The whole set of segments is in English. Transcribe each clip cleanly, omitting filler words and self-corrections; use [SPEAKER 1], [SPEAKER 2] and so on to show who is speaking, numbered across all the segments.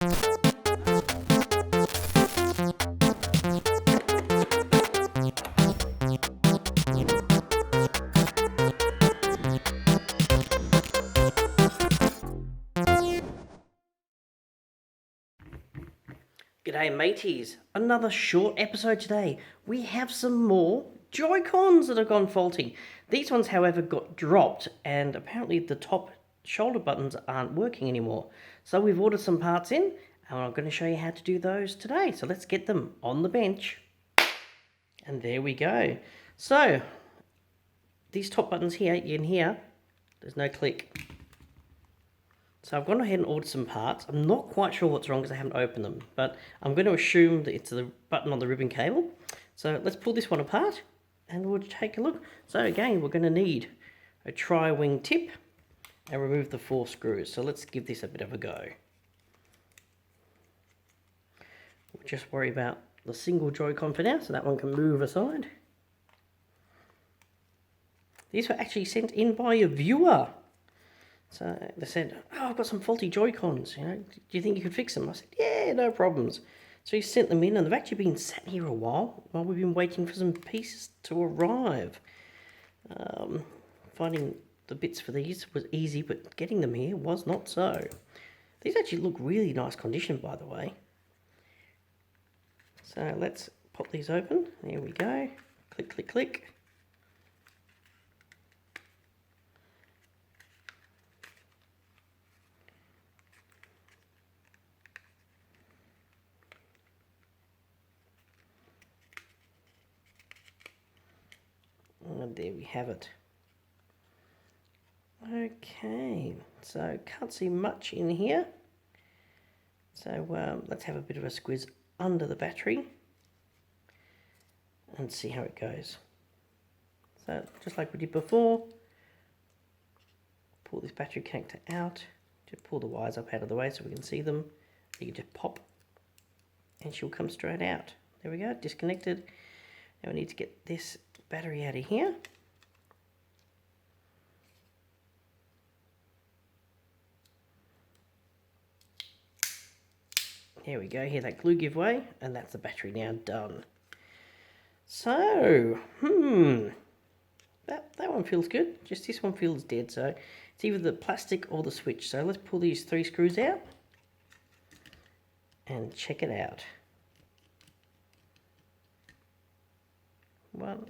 [SPEAKER 1] G'day mateys, another short episode today. We have some more Joy-Cons that have gone faulty. These ones however got dropped and apparently the top shoulder buttons aren't working anymore. So we've ordered some parts in and I'm going to show you how to do those today. So let's get them on the bench. And there we go. So these top buttons here, in here, there's no click. So I've gone ahead and ordered some parts. I'm not quite sure what's wrong because I haven't opened them, but I'm going to assume that it's the button on the ribbon cable. So let's pull this one apart and we'll take a look. So again, we're going to need a tri-wing tip and remove the 4 screws. So let's give this a bit of a go. We'll just worry about the single Joy-Con for now, so that one can move aside. These were actually sent in by a viewer. So they said, oh, I've got some faulty Joy-Cons, do you think you could fix them? I said, yeah, no problems. So he sent them in and they've actually been sat here a while we've been waiting for some pieces to arrive. Finding the bits for these was easy, but getting them here was not so. These actually look really nice condition, by the way. So let's pop these open. There we go. Click, click, click. And there we have it. Okay, so can't see much in here. So let's have a bit of a squiz under the battery and see how it goes. So just like we did before, pull this battery connector out, just pull the wires up out of the way so we can see them. You can just pop and she'll come straight out. There we go, disconnected. Now we need to get this battery out of here. There we go, hear that glue give way, and that's the battery now done. So, that one feels good, just this one feels dead, so it's either the plastic or the switch. So let's pull these 3 screws out and check it out. 1,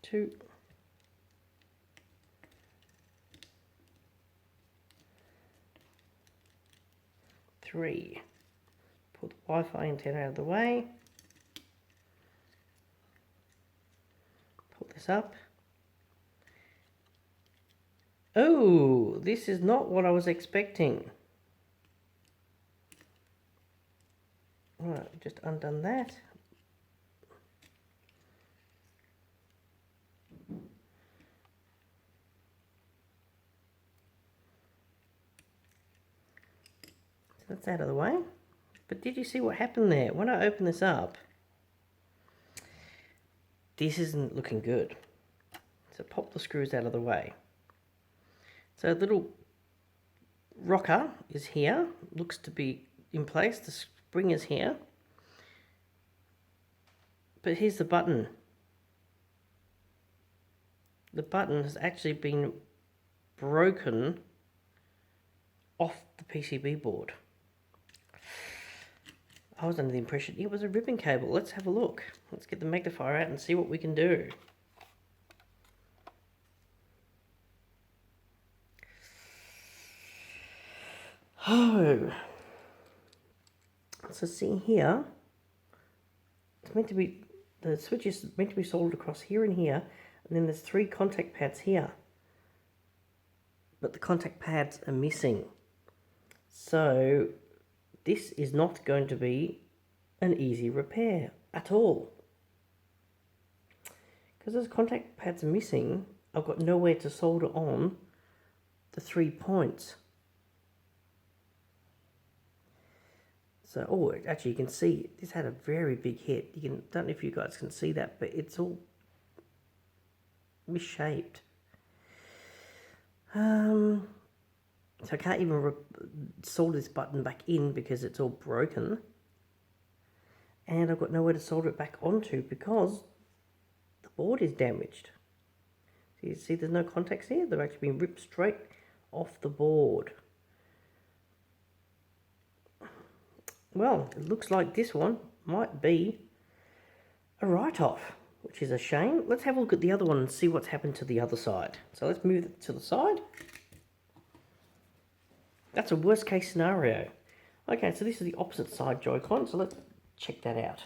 [SPEAKER 1] 2, 3. Pull the Wi-Fi antenna out of the way. Pull this up. Oh, this is not what I was expecting. Alright, just undone that. That's out of the way. But did you see what happened there? When I open this up, this isn't looking good. So pop the screws out of the way. So the little rocker is here, looks to be in place, the spring is here. But here's the button. The button has actually been broken off the PCB board. I was under the impression it was a ribbon cable. Let's have a look. Let's get the magnifier out and see what we can do. Oh. So see here, it's meant to be, the switch is meant to be soldered across here and here, and then there's 3 contact pads here. But the contact pads are missing. So this is not going to be an easy repair at all. Because those contact pads are missing, I've got nowhere to solder on the 3 points. So, oh, actually you can see this had a very big hit. You can, don't know if you guys can see that, but it's all misshaped. So I can't even solder this button back in because it's all broken. And I've got nowhere to solder it back onto because the board is damaged. So you see there's no contacts here? They've actually been ripped straight off the board. Well, it looks like this one might be a write-off, which is a shame. Let's have a look at the other one and see what's happened to the other side. So let's move it to the side. That's a worst case scenario. Okay, so this is the opposite side Joy-Con, so let's check that out.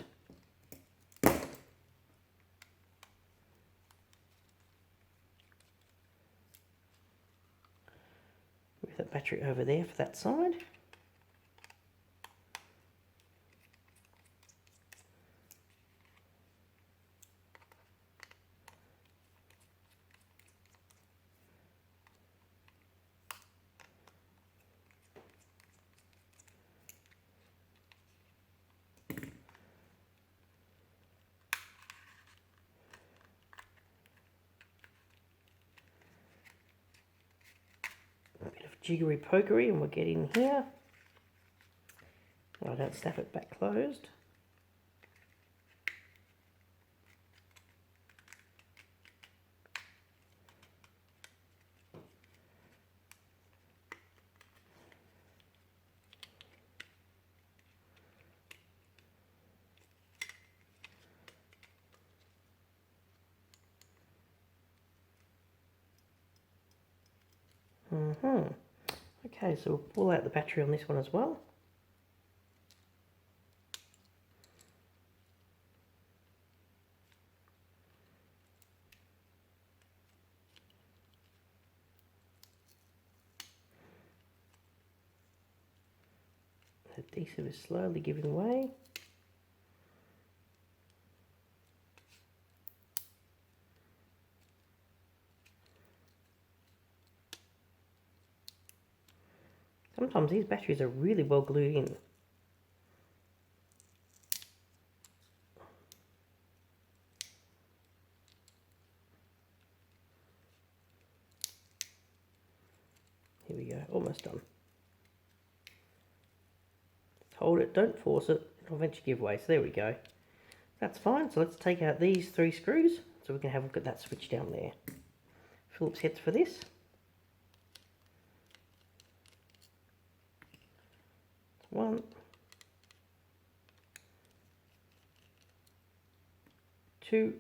[SPEAKER 1] Move that battery over there for that side. A bit of jiggery pokery and we'll get in here. I don't snap it back closed. Okay, so we'll pull out the battery on this one as well. The adhesive is slowly giving way. Sometimes these batteries are really well glued in. Here we go, almost done. Just hold it, don't force it, it'll eventually give way. So there we go. That's fine, so let's take out these 3 screws so we can have a look at that switch down there. Phillips heads for this. One, two,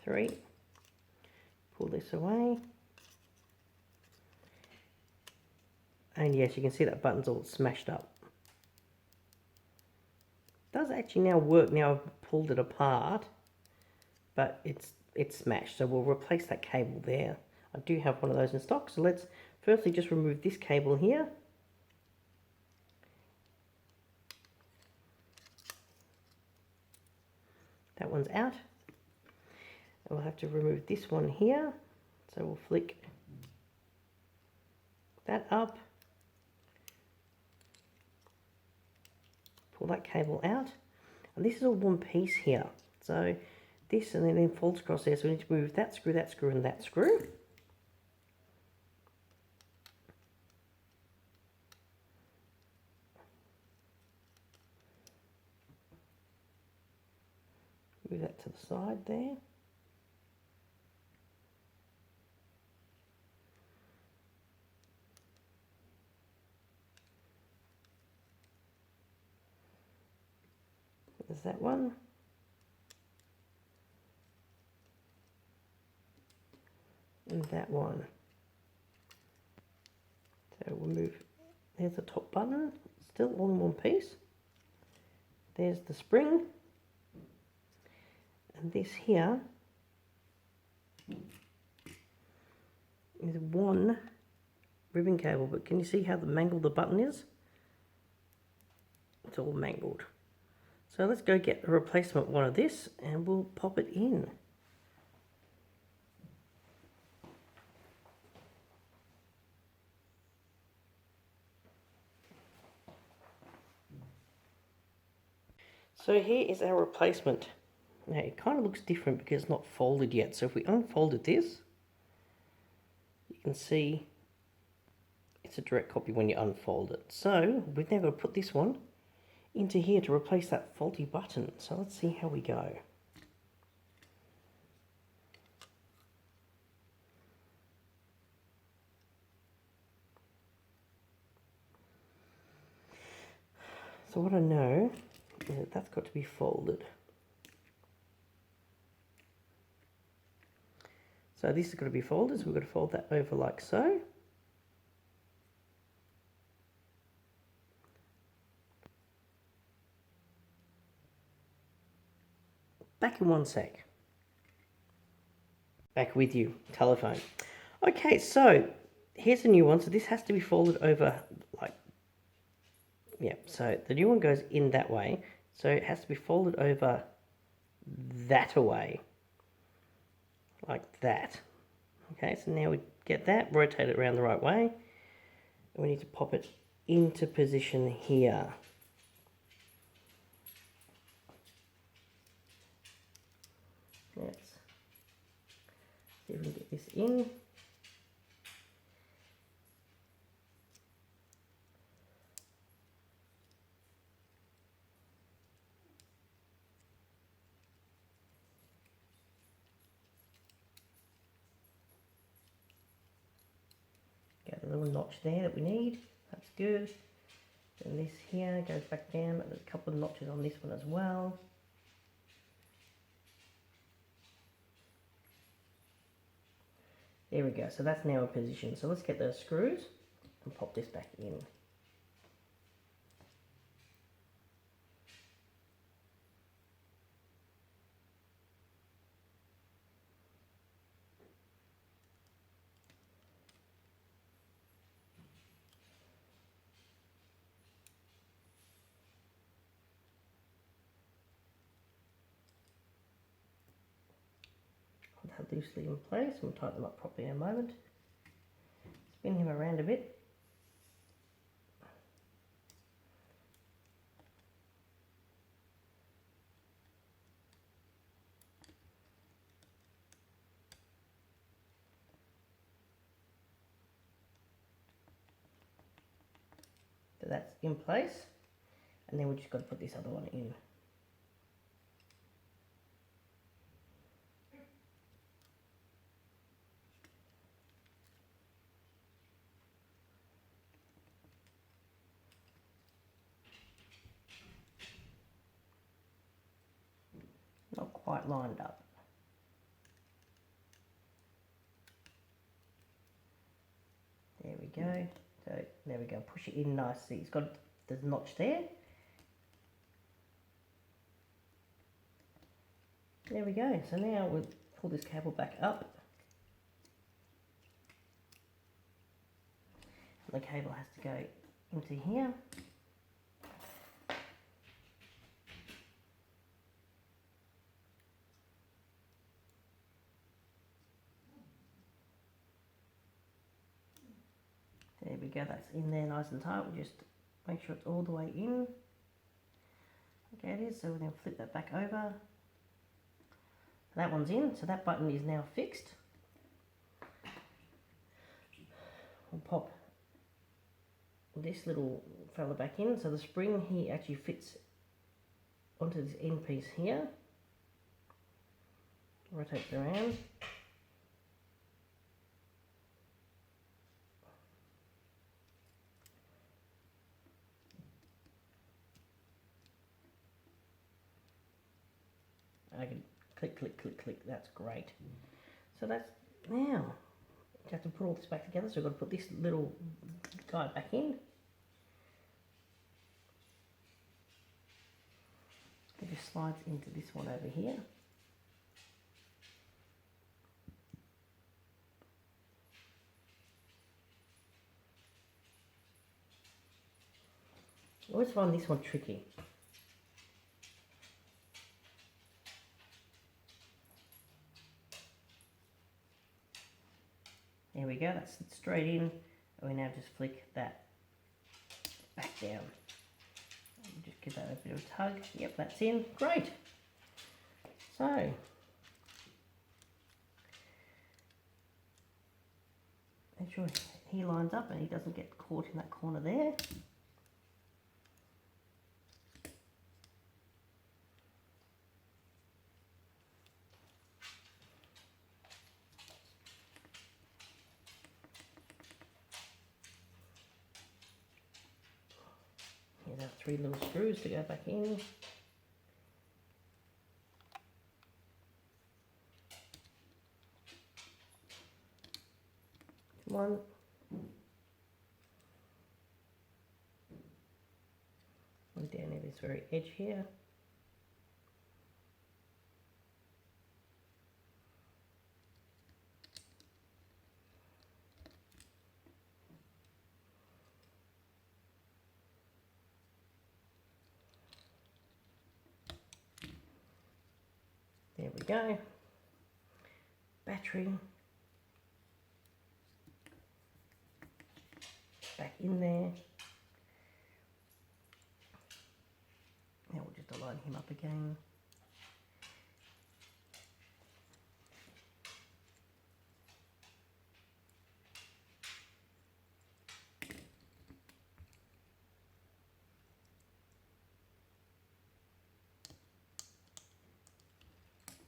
[SPEAKER 1] 3. Pull this away. And yes, you can see that button's all smashed up. It does actually now work now I've pulled it apart, but it's smashed, so we'll replace that cable there. I do have one of those in stock, so let's firstly just remove this cable here. That one's out. And we'll have to remove this one here. So we'll flick that up. Pull that cable out. And this is all one piece here. So this and then folds across there. So we need to move that screw, and that screw. Move that to the side there. There's that one. And that one. So we'll move, there's the top button, still all in one piece. There's the spring. And this here is one ribbon cable, but can you see how mangled the button is? It's all mangled. So let's go get a replacement one of this and we'll pop it in. So here is our replacement. Now it kind of looks different because it's not folded yet. So if we unfolded this, you can see it's a direct copy when you unfold it. So we've now got to put this one into here to replace that faulty button. So let's see how we go. So what I know is that that's got to be folded. So this has got to be folded, so we've got to fold that over like so. Back in one sec. Back with you, telephone. Okay, so here's a new one. So this has to be folded over like, yeah, so the new one goes in that way. So it has to be folded over that away, like that. Okay, so now we get that, rotate it around the right way. And we need to pop it into position here. Let's see if we can get this in. Got a little notch there that we need. That's good. And this here goes back down. There's a couple of notches on this one as well. There we go. So that's now in position. So let's get those screws and pop this back in. Put that loosely in place. We'll tighten them up properly in a moment. Spin him around a bit. So that's in place. And then we just got to put this other one in. Not quite lined up. There we go. So there we go. Push it in nicely. It's got the notch there. There we go. So now we'll pull this cable back up. The cable has to go into here. There we go, that's in there nice and tight. We'll just make sure it's all the way in. Okay, it is, so we'll then flip that back over. That one's in, so that button is now fixed. We'll pop this little fella back in, so the spring here actually fits onto this end piece here. Rotate it around. I can click, click, click, click. That's great. So that's now. You have to put all this back together. So we've got to put this little guy back in. It just slides into this one over here. I always find this one tricky. There we go, that's straight in, and we now just flick that back down. Just give that a bit of a tug. Yep, that's in. Great. So Make sure he lines up and he doesn't get caught in that corner there. Here's our 3 little screws to go back in. One. One down at this very edge here. There we go. Battery. Back in there. Now we'll just align him up again.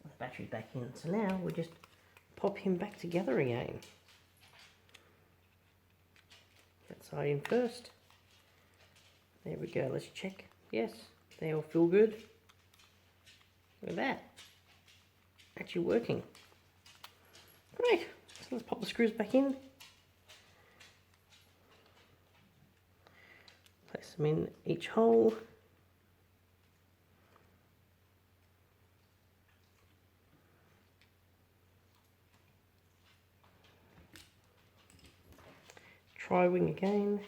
[SPEAKER 1] The battery back in. So now we'll just pop him back together again. That side in first. There we go. Let's check. Yes, they all feel good. Look at that. Actually working. Great. So let's pop the screws back in. Place them in each hole. Tri-wing again.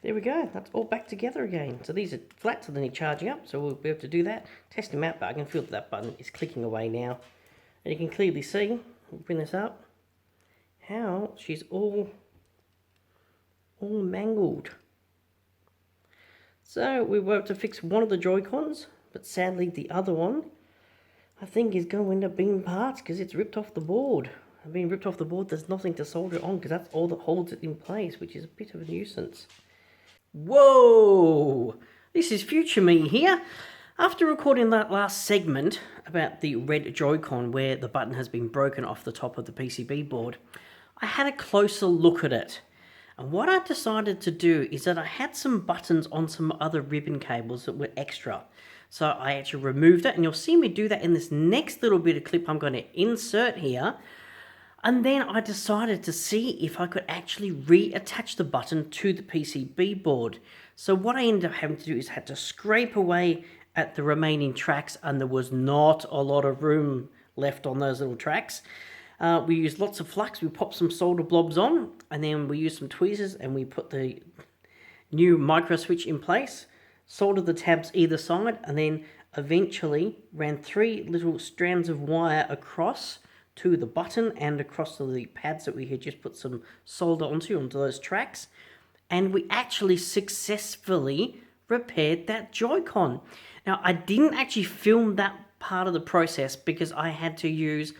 [SPEAKER 1] There we go, that's all back together again. So these are flat, so they need charging up, so we'll be able to do that. Test them out, but I can feel that button is clicking away now. And you can clearly see, we'll bring this up, how she's all mangled. So we were able to fix one of the Joy-Cons, but sadly the other one, I think is going to end up being parts because it's ripped off the board. Being ripped off the board, there's nothing to solder it on because that's all that holds it in place, which is a bit of a nuisance. Whoa! This is future me here. After recording that last segment about the red Joy-Con where the button has been broken off the top of the PCB board, I had a closer look at it. And what I decided to do is that I had some buttons on some other ribbon cables that were extra. So I actually removed it, and you'll see me do that in this next little bit of clip I'm going to insert here. And then I decided to see if I could actually reattach the button to the PCB board. So what I ended up having to do is had to scrape away at the remaining tracks, and there was not a lot of room left on those little tracks. We used lots of flux, we popped some solder blobs on, and then we used some tweezers and we put the new micro switch in place, soldered the tabs either side, and then eventually ran 3 little strands of wire across to the button and across to the pads that we had just put some solder onto those tracks, and we actually successfully repaired that Joy-Con. Now I didn't actually film that part of the process because I had to use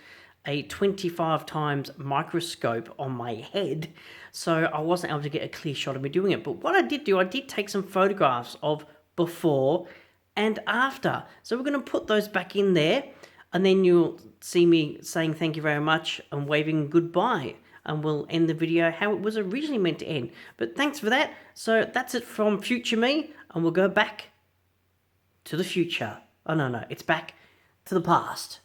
[SPEAKER 1] a 25 times microscope on my head, so I wasn't able to get a clear shot of me doing it. But what I did do, I did take some photographs of before and after, so we're going to put those back in there. And then you'll see me saying thank you very much and waving goodbye. And we'll end the video how it was originally meant to end. But thanks for that. So that's it from future me. And we'll go back to the future. Oh, no, it's back to the past.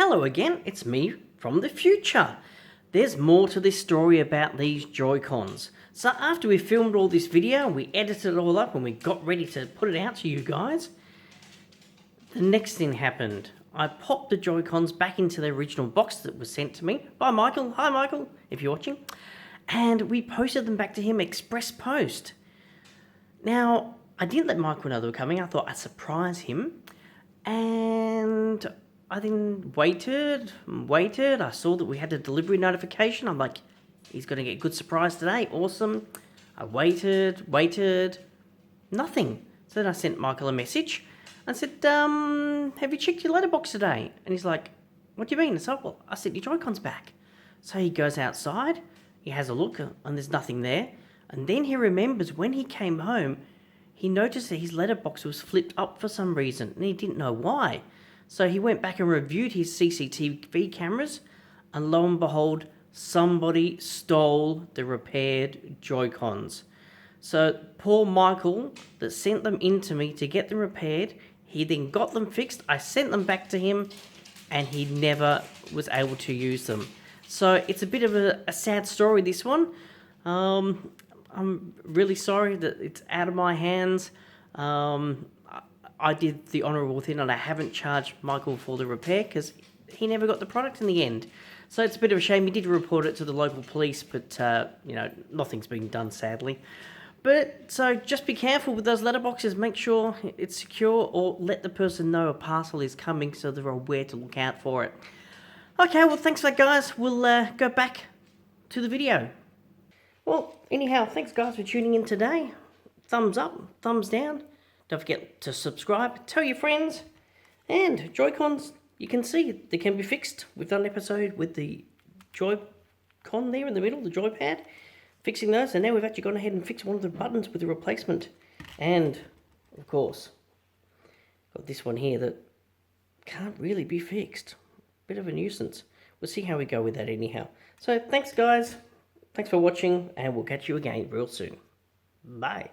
[SPEAKER 1] Hello again, it's me from the future. There's more to this story about these Joy-Cons. So after we filmed all this video, we edited it all up and we got ready to put it out to you guys, the next thing happened. I popped the Joy-Cons back into the original box that was sent to me by Michael. Hi Michael, if you're watching. And we posted them back to him express post. Now, I didn't let Michael know they were coming. I thought I'd surprise him. And I then waited. I saw that we had a delivery notification. I'm like, he's going to get a good surprise today. Awesome. I waited. Nothing. So then I sent Michael a message. I said, have you checked your letterbox today? And he's like, what do you mean? I said, well, I sent your Joy-Cons back. So he goes outside. He has a look and there's nothing there. And then he remembers when he came home, he noticed that his letterbox was flipped up for some reason and he didn't know why. So he went back and reviewed his CCTV cameras and lo and behold, somebody stole the repaired Joy-Cons. So poor Michael that sent them in to me to get them repaired, he then got them fixed. I sent them back to him and he never was able to use them. So it's a bit of a sad story, this one. I'm really sorry that it's out of my hands. I did the honourable thing and I haven't charged Michael for the repair because he never got the product in the end. So it's a bit of a shame. He did report it to the local police, but, nothing's been done, sadly. But, so just be careful with those letterboxes. Make sure it's secure or let the person know a parcel is coming so they're aware to look out for it. Okay, well, thanks for that, guys. We'll go back to the video. Well, anyhow, thanks, guys, for tuning in today. Thumbs up, thumbs down. Don't forget to subscribe, tell your friends. And Joy-Cons, you can see they can be fixed. We've done an episode with the Joy-Con there in the middle, the Joy-Pad. Fixing those, and now we've actually gone ahead and fixed one of the buttons with a replacement. And, of course, got this one here that can't really be fixed. Bit of a nuisance. We'll see how we go with that anyhow. So, thanks guys. Thanks for watching, and we'll catch you again real soon. Bye.